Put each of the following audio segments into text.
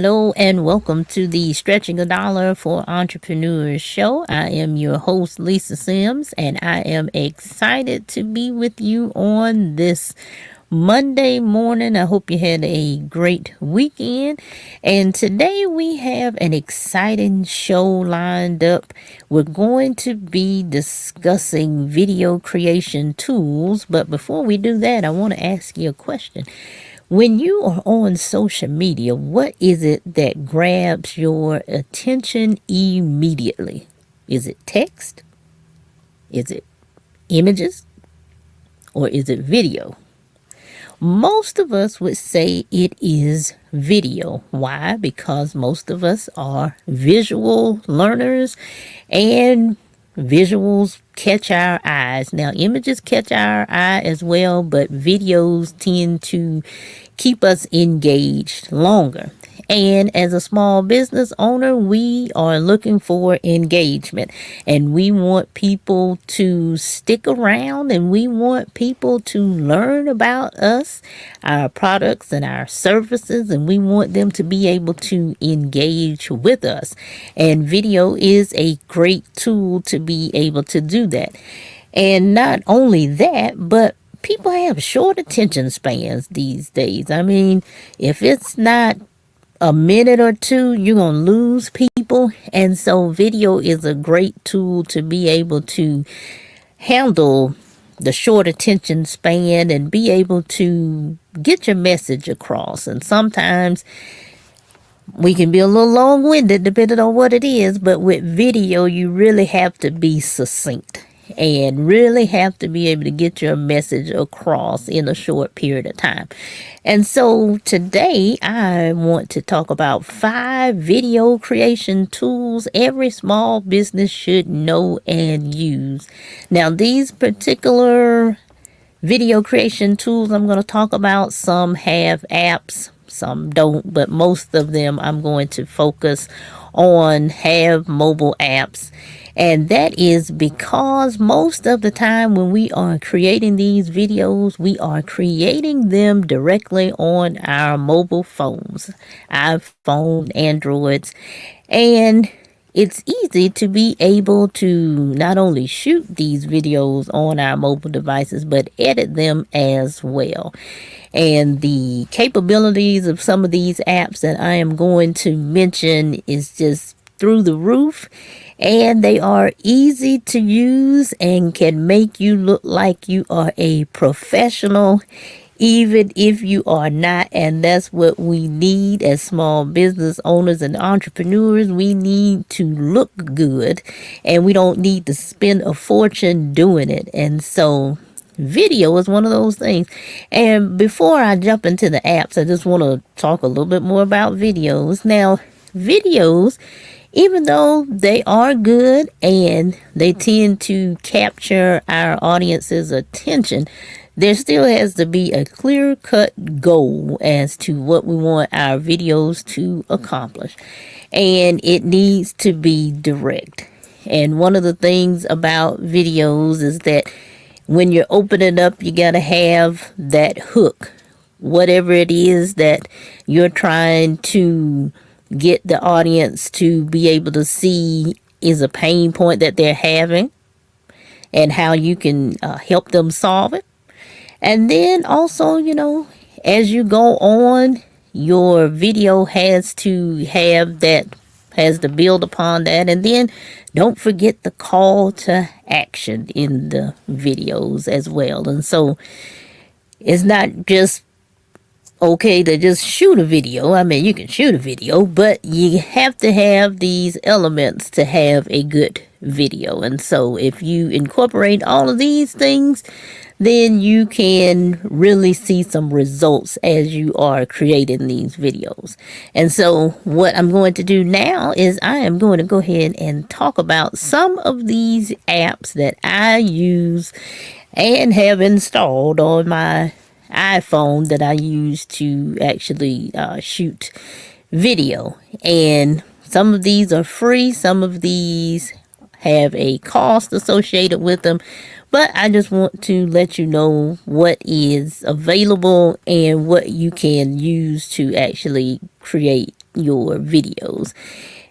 Hello and welcome to the Stretching a Dollar for Entrepreneurs show. I am your host, Lisa Sims, and I am excited to be with you on this Monday morning. I hope you had a great weekend. And today we have an exciting show lined up. We're going to be discussing video creation tools. But before we do that, I want to ask you a question. When you are on social media, what is it that grabs your attention immediately? Is it text? Is it images? Or is it video? Most of us would say it is video. Why? Because most of us are visual learners and visuals catch our eyes. Now, images catch our eye as well, but videos tend to keep us engaged longer. And as a small business owner, we are looking for engagement, and we want people to stick around, and we want people to learn about us, our products and our services, and we want them to be able to engage with us. And video is a great tool to be able to do that. And not only that, but people have short attention spans these days. I mean, if it's not a minute or two, you're going to lose people. And so video is a great tool to be able to handle the short attention span and be able to get your message across. And sometimes we can be a little long-winded depending on what it is, but with video, you really have to be succinct and really have to be able to get your message across in a short period of time. And so today I want to talk about 5 video creation tools every small business should know and use. Now, these particular video creation tools I'm going to talk about, some have apps, some don't, but most of them I'm going to focus on have mobile apps. And that is because most of the time when we are creating these videos, we are creating them directly on our mobile phones, iPhone, Androids, and it's easy to be able to not only shoot these videos on our mobile devices, but edit them as well. And the capabilities of some of these apps that I am going to mention is just through the roof. And they are easy to use and can make you look like you are a professional, even if you are not. And that's what we need as small business owners and entrepreneurs. We need to look good, and we don't need to spend a fortune doing it. And so video is one of those things. And before I jump into the apps, I just want to talk a little bit more about videos. Now, videos, even though they are good and they tend to capture our audience's attention, there still has to be a clear-cut goal as to what we want our videos to accomplish. And it needs to be direct. And one of the things about videos is that when you're opening up, you got to have that hook. Whatever it is that you're trying to get the audience to be able to see is a pain point that they're having and how you can help them solve it. And then also, as you go on, your video has to build upon that. And then don't forget the call to action in the videos as well. And so it's not just okay to just shoot a video. I mean, you can shoot a video, but you have to have these elements to have a good video. And so if you incorporate all of these things, then you can really see some results as you are creating these videos. And so what I'm going to do now is I am going to go ahead and talk about some of these apps that I use and have installed on my iPhone that I use to actually shoot video. And some of these are free, some of these have a cost associated with them, but I just want to let you know what is available and what you can use to actually create your videos.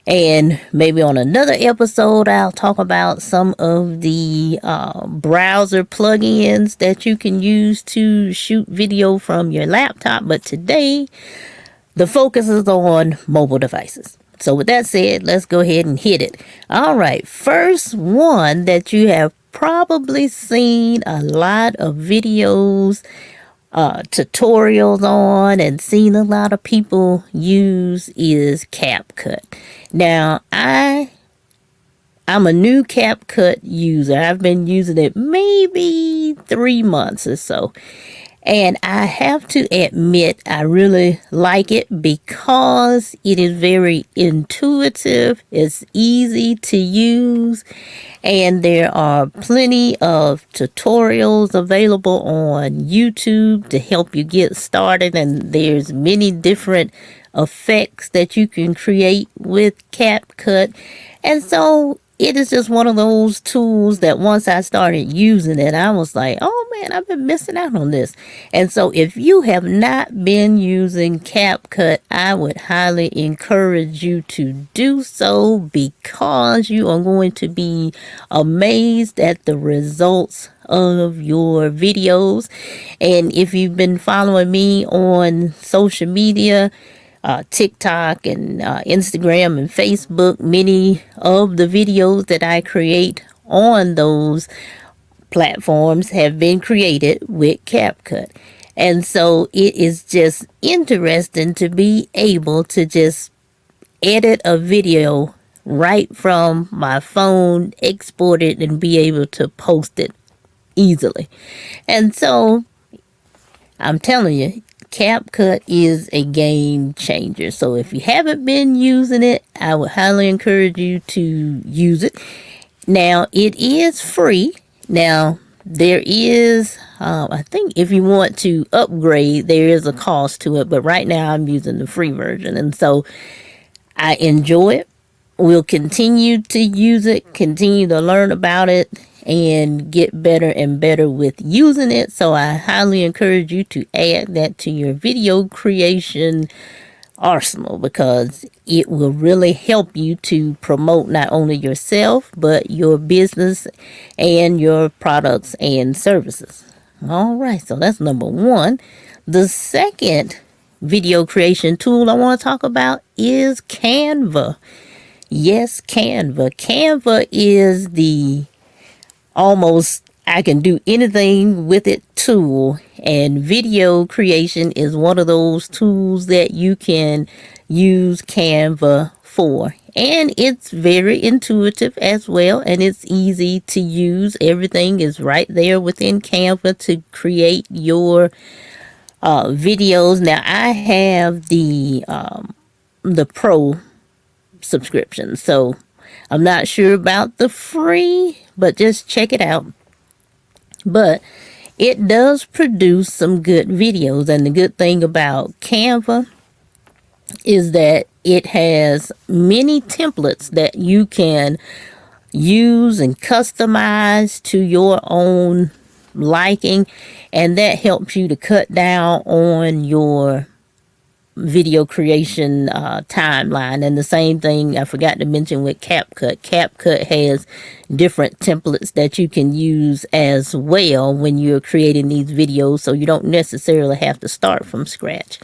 And maybe on another episode, I'll talk about some of the browser plugins that you can use to shoot video from your laptop. But today, the focus is on mobile devices. So with that said, let's go ahead and hit it. All right, first one that you have probably seen a lot of videos, tutorials on, and seen a lot of people use is CapCut. Now, I'm a new CapCut user. I've been using it maybe 3 months or so. And I have to admit, I really like it because it is very intuitive. It's easy to use. And there are plenty of tutorials available on YouTube to help you get started. And there's many different effects that you can create with CapCut. And so it is just one of those tools that once I started using it, I was like, oh man, I've been missing out on this. And so if you have not been using CapCut, I would highly encourage you to do so because you are going to be amazed at the results of your videos. And if you've been following me on social media, TikTok and Instagram and Facebook, many of the videos that I create on those platforms have been created with CapCut. And so it is just interesting to be able to just edit a video right from my phone, export it, and be able to post it easily. And so I'm telling you, CapCut is a game changer. So if you haven't been using it, I would highly encourage you to use it. Now, it is free. Now, there is, I think if you want to upgrade, there is a cost to it. But right now, I'm using the free version. And so I enjoy it. We'll continue to use it, continue to learn about it, and get better and better with using it. So I highly encourage you to add that to your video creation arsenal because it will really help you to promote not only yourself, but your business and your products and services. All right, so that's number one. The second video creation tool I want to talk about is Canva. Yes, Canva. Canva is the almost I can do anything with it tool, and video creation is one of those tools that you can use Canva for. And it's very intuitive as well, and it's easy to use. Everything is right there within Canva to create your videos. Now I have the Pro subscription, so I'm not sure about the free, but just check it out. But it does produce some good videos, and the good thing about Canva is that it has many templates that you can use and customize to your own liking, and that helps you to cut down on your video creation timeline. And the same thing I forgot to mention with CapCut. CapCut has different templates that you can use as well when you're creating these videos, so you don't necessarily have to start from scratch.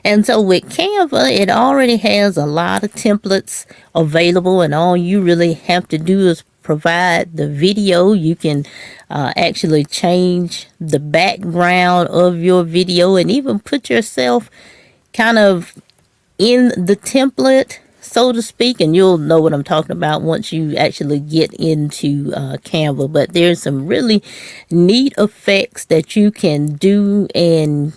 And so with Canva, it already has a lot of templates available, and all you really have to do is provide the video. You can actually change the background of your video and even put yourself kind of in the template, so to speak, and you'll know what I'm talking about once you actually get into Canva. But there's some really neat effects that you can do and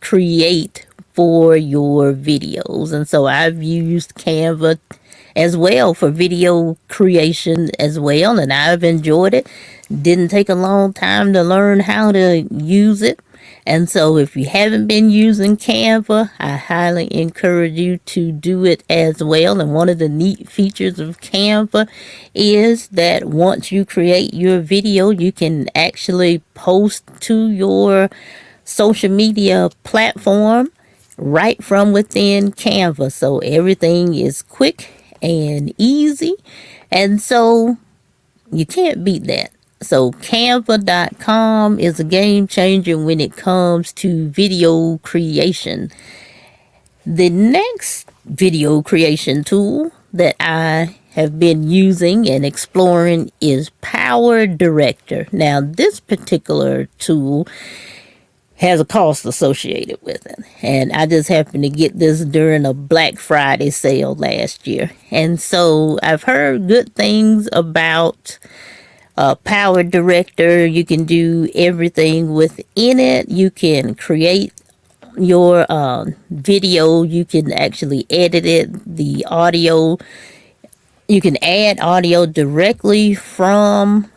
create for your videos. And so I've used Canva as well for video creation as well, and I've enjoyed it. Didn't take a long time to learn how to use it. And so if you haven't been using Canva, I highly encourage you to do it as well. And one of the neat features of Canva is that once you create your video, you can actually post to your social media platform right from within Canva. So everything is quick and easy. And so you can't beat that. So canva.com is a game changer when it comes to video creation. The next video creation tool that I have been using and exploring is Power Director. Now, this particular tool has a cost associated with it. And I just happened to get this during a Black Friday sale last year. And so I've heard good things about Power Director. You can do everything within it. You can create your video. You can actually edit it. The audio, you can add audio directly from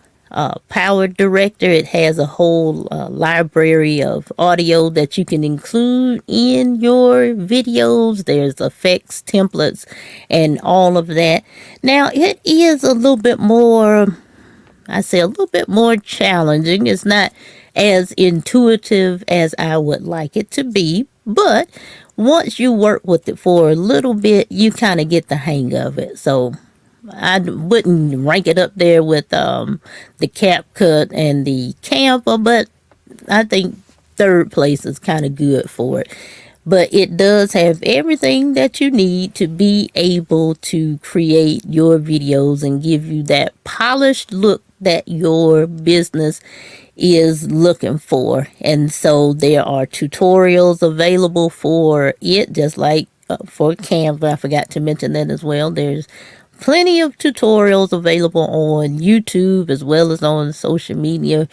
Power Director. It has a whole library of audio that you can include in your videos. There's effects, templates, and all of that. Now, it is a little bit more, I say a little bit more challenging. It's not as intuitive as I would like it to be, but once you work with it for a little bit, you kind of get the hang of it. So I wouldn't rank it up there with the CapCut and the Canva, but I think third place is kind of good for it. But it does have everything that you need to be able to create your videos and give you that polished look that your business is looking for. And so there are tutorials available for it, just like for Canva. I forgot to mention that as well. There's plenty of tutorials available on YouTube as well as on social media.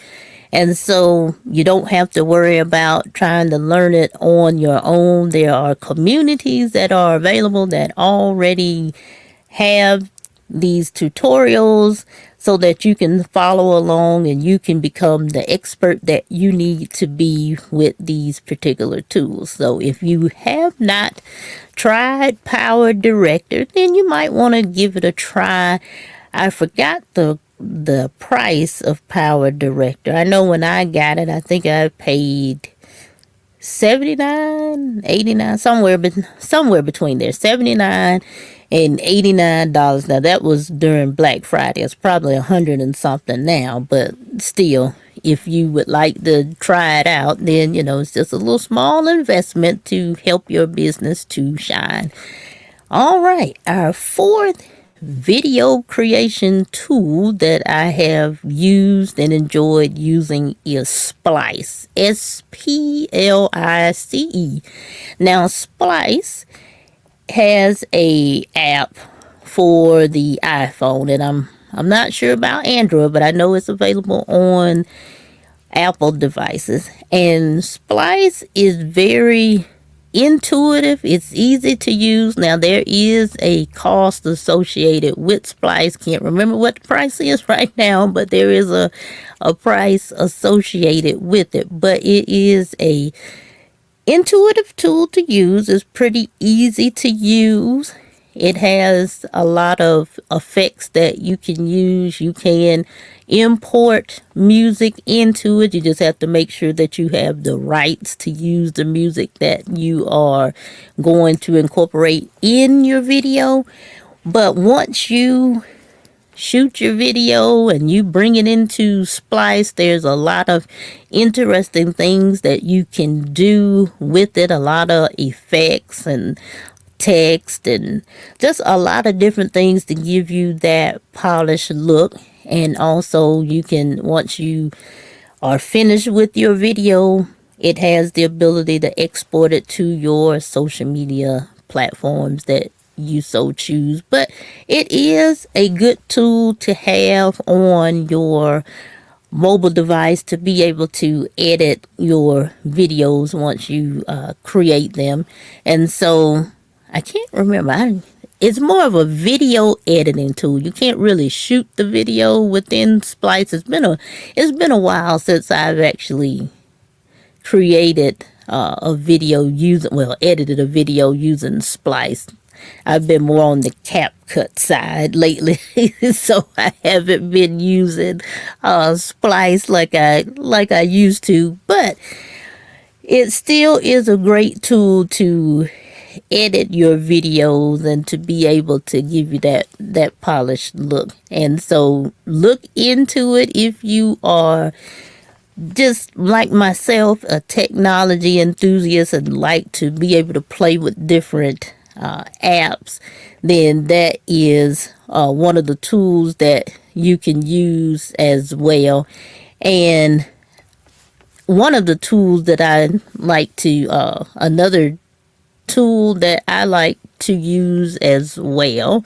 And so you don't have to worry about trying to learn it on your own. There are communities that are available that already have these tutorials so that you can follow along and you can become the expert that you need to be with these particular tools. So if you have not tried Power Director, then you might want to give it a try. I forgot the price of Power Director. I know when I got it, I think I paid $79, $89, somewhere between there, $79 and $89. Now that was during Black Friday. It's probably $100 and something now, but still, if you would like to try it out, then it's just a little small investment to help your business to shine. All right, our fourth video creation tool that I have used and enjoyed using is Splice. Splice. Now, Splice has a app for the iPhone, and I'm not sure about Android, but I know it's available on Apple devices. And Splice is very intuitive. It's easy to use. Now, there is a cost associated with Splice. Can't remember what the price is right now, but there is a price associated with it. But it is a intuitive tool to use. It's pretty easy to use. It has a lot of effects that you can use. You can import music into it. You just have to make sure that you have the rights to use the music that you are going to incorporate in your video. But once you shoot your video and you bring it into Splice, there's a lot of interesting things that you can do with it. A lot of effects and text and just a lot of different things to give you that polished look. And also you can, once you are finished with your video, it has the ability to export it to your social media platforms that you so choose. But it is a good tool to have on your mobile device to be able to edit your videos once you create them. And so I can't remember. It's more of a video editing tool. You can't really shoot the video within Splice. It's been a while since I've actually created edited a video using Splice. I've been more on the CapCut side lately, so I haven't been using Splice like I used to. But it still is a great tool to edit your videos and to be able to give you that polished look. And so look into it if you are just like myself, a technology enthusiast and like to be able to play with different apps. Then that is one of the tools that you can use as well. And one of the tools that I like to another tool that I like to use as well.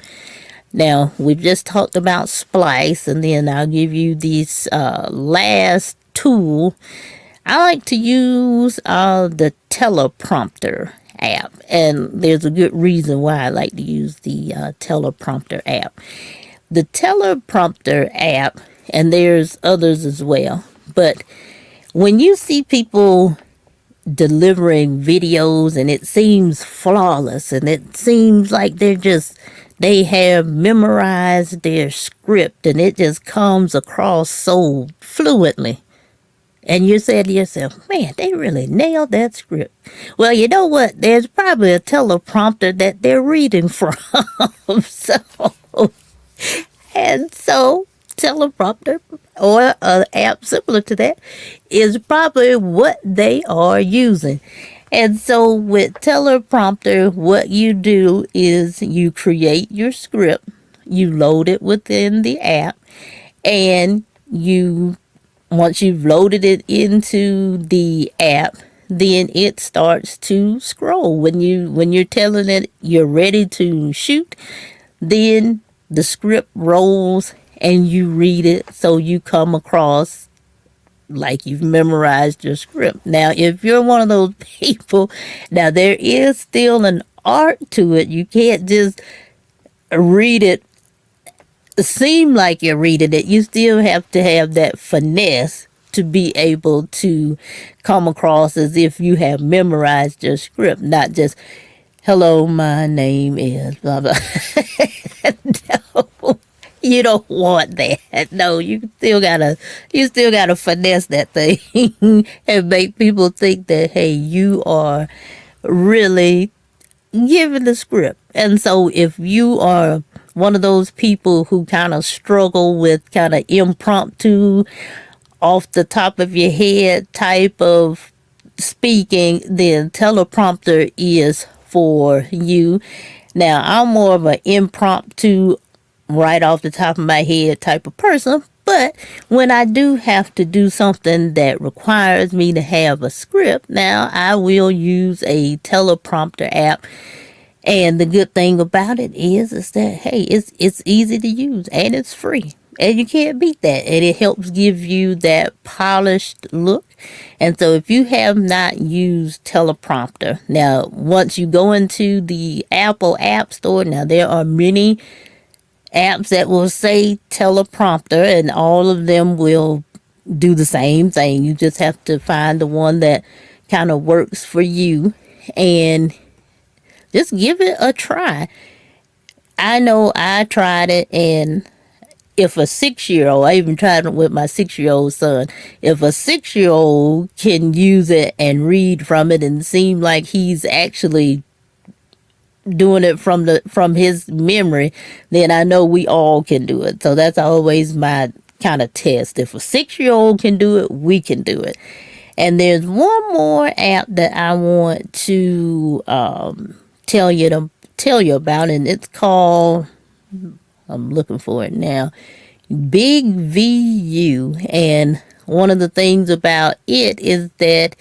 Now, we've just talked about Splice, and then I'll give you this last tool. I like to use the teleprompter app, and there's a good reason why I like to use the teleprompter app. The teleprompter app, and there's others as well, but when you see people delivering videos and it seems flawless and it seems like they have memorized their script and it just comes across so fluently, and you say to yourself, man, they really nailed that script. Well, you know what? There's probably a teleprompter that they're reading from. So teleprompter or an app similar to that is probably what they are using. And so with teleprompter, what you do is you create your script, you load it within the app, and once you've loaded it into the app, then it starts to scroll. When you're telling it you're ready to shoot, then the script rolls and you read it, so you come across like you've memorized your script. Now, if you're one of those people, now there is still an art to it. You can't just read it, seem like you're reading it. You still have to have that finesse to be able to come across as if you have memorized your script, not just, hello, my name is blah, blah. No. You don't want that. No, you still gotta finesse that thing and make people think that, hey, you are really giving the script. And so if you are one of those people who kind of struggle with kind of impromptu, off the top of your head type of speaking, then teleprompter is for you. Now, I'm more of an impromptu, right off the top of my head type of person, but when I do have to do something that requires me to have a script, now I will use a teleprompter app. And the good thing about it is that, hey, it's easy to use and it's free. And you can't beat that. And it helps give you that polished look. And so if you have not used teleprompter, now once you go into the Apple App Store, now there are many apps that will say teleprompter, and all of them will do the same thing. You just have to find the one that kind of works for you and just give it a try. I know I tried it, and if a 6-year-old, I even tried it with my 6-year-old son, if a 6-year-old can use it and read from it and seem like he's actually doing it from his memory, then I know we all can do it. So that's always my kind of test. If a 6-year-old can do it, we can do it. And there's one more app that I want to tell you about, and it's called, I'm looking for it now, Big VU. And one of the things about it is that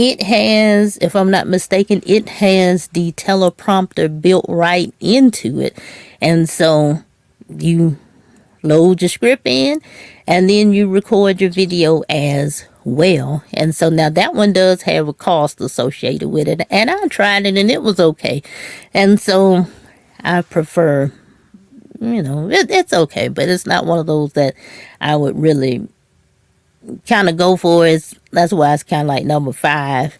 it has, if I'm not mistaken, it has the teleprompter built right into it. And so you load your script in and then you record your video as well. And so now that one does have a cost associated with it. And I tried it and it was okay. And so I prefer, it's okay, but it's not one of those that I would really kind of go for. That's why it's kind of like number 5.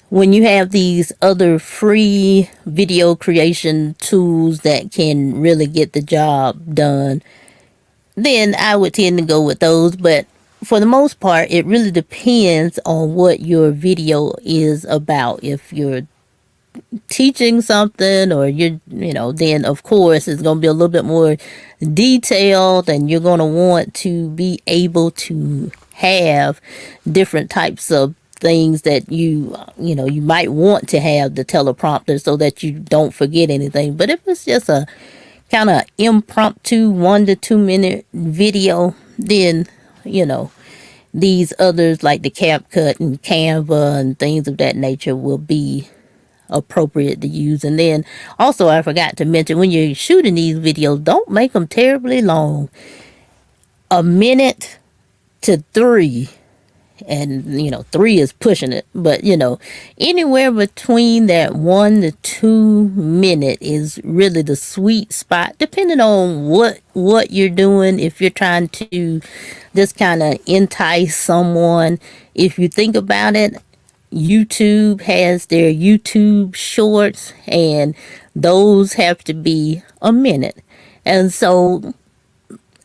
When you have these other free video creation tools that can really get the job done, then I would tend to go with those. But for the most part, it really depends on what your video is about. If you're teaching something, or then of course it's going to be a little bit more detailed, and you're going to want to be able to have different types of things that you might want to have the teleprompter so that you don't forget anything. But if it's just a kind of impromptu 1 to 2 minute video, then these others like the CapCut and Canva and things of that nature will be appropriate to use. And then also, I forgot to mention, when you're shooting these videos, don't make them terribly long. 1 minute to 3, and 3 is pushing it, but anywhere between that 1 to 2 minute is really the sweet spot, depending on what you're doing. If you're trying to just kind of entice someone, if you think about it, YouTube has their YouTube shorts, and those have to be 1 minute. And so,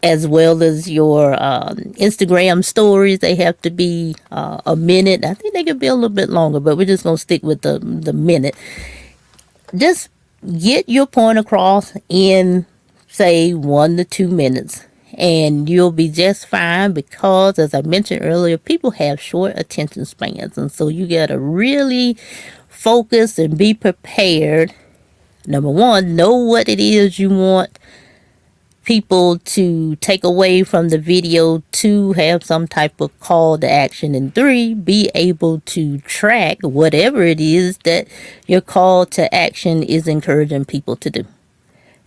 as well as your Instagram stories, they have to be 1 minute. I think they could be a little bit longer, but we're just going to stick with the minute. Just get your point across in, say, 1 to 2 minutes, and you'll be just fine, because, as I mentioned earlier, people have short attention spans, and so you got to really focus and be prepared. Number one, know what it is you want people to take away from the video, to have some type of call to action, and 3, be able to track whatever it is that your call to action is encouraging people to do.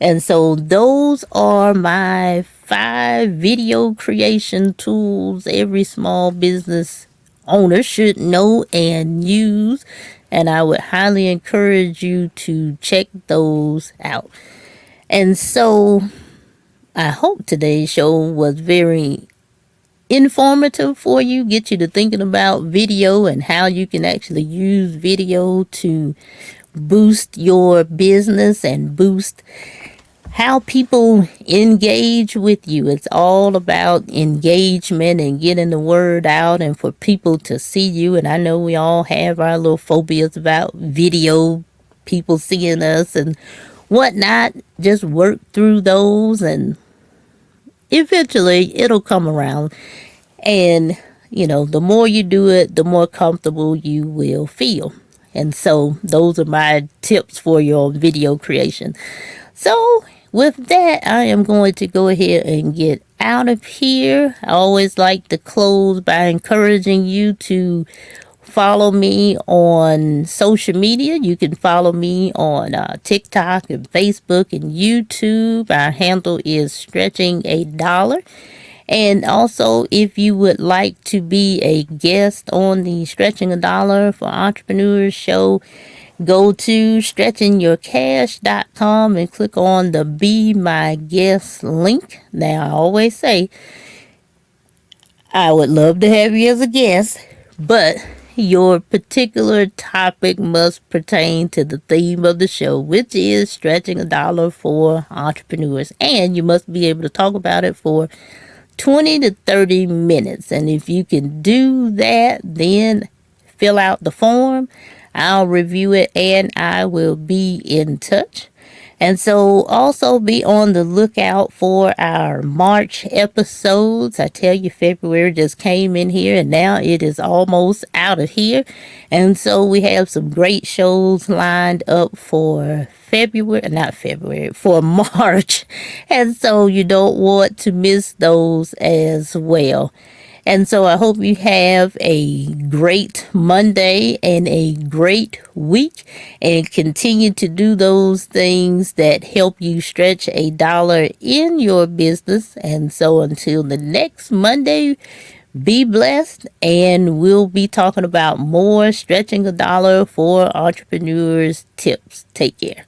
And so those are my 5 video creation tools every small business owner should know and use, and I would highly encourage you to check those out. And so I hope today's show was very informative for you, get you to thinking about video and how you can actually use video to boost your business and boost how people engage with you. It's all about engagement and getting the word out, and for people to see you. And I know we all have our little phobias about video, people seeing us and whatnot. Just work through those, and eventually it'll come around. And the more you do it, the more comfortable you will feel. And so those are my tips for your video creation. So with that, I am going to go ahead and get out of here. I always like to close by encouraging you to follow me on social media. You can follow me on TikTok and Facebook and YouTube. Our handle is Stretching a Dollar. And also, if you would like to be a guest on the Stretching a Dollar for Entrepreneurs show, go to stretchingyourcash.com and click on the Be My Guest link. Now, I always say, I would love to have you as a guest, but your particular topic must pertain to the theme of the show, which is Stretching a Dollar for Entrepreneurs. And you must be able to talk about it for 20 to 30 minutes. And if you can do that, then fill out the form. I'll review it, and I will be in touch. And so also be on the lookout for our March episodes. I tell you, February just came in here, and now it is almost out of here. And so we have some great shows lined up for for March. And so you don't want to miss those as well. And so I hope you have a great Monday and a great week, and continue to do those things that help you stretch a dollar in your business. And so until the next Monday, be blessed, and we'll be talking about more Stretching a Dollar for Entrepreneurs tips. Take care.